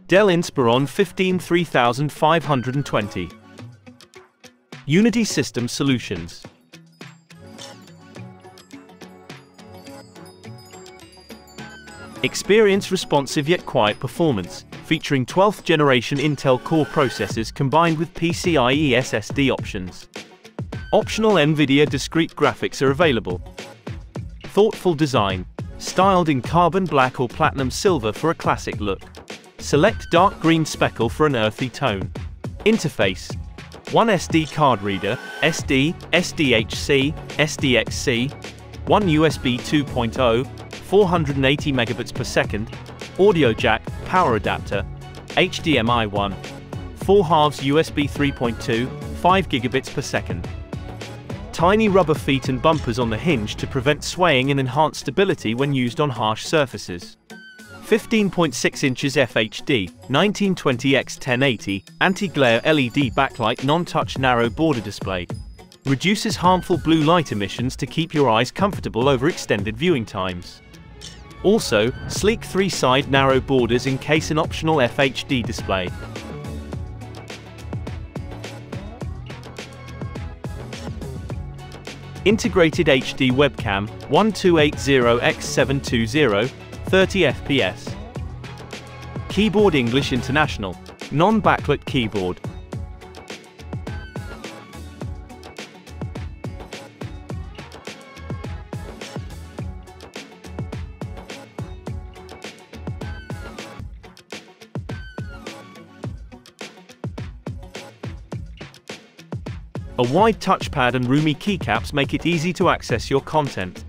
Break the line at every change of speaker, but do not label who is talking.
Dell Inspiron 15-3520. Unity System Solutions. Experience responsive yet quiet performance, featuring 12th generation Intel Core processors combined with PCIe SSD options. Optional Nvidia discrete graphics are available. Thoughtful design, styled in carbon black or platinum silver for a classic look. Select dark green speckle for an earthy tone. Interface: one SD card reader, SD, SDHC, SDXC, one USB 2.0, 480 megabits per second, audio jack, power adapter, HDMI 1, 4 halves USB 3.2, 5 gigabits per second. Tiny rubber feet and bumpers on the hinge to prevent swaying and enhance stability when used on harsh surfaces. 15.6 inches FHD, 1920x1080, anti-glare LED backlight non-touch narrow border display. Reduces harmful blue light emissions to keep your eyes comfortable over extended viewing times. Also, sleek 3-side narrow borders encase an optional FHD display. Integrated HD webcam, 1280x720, 30 FPS. Keyboard English International. Non-backlit keyboard. A wide touchpad and roomy keycaps make it easy to access your content.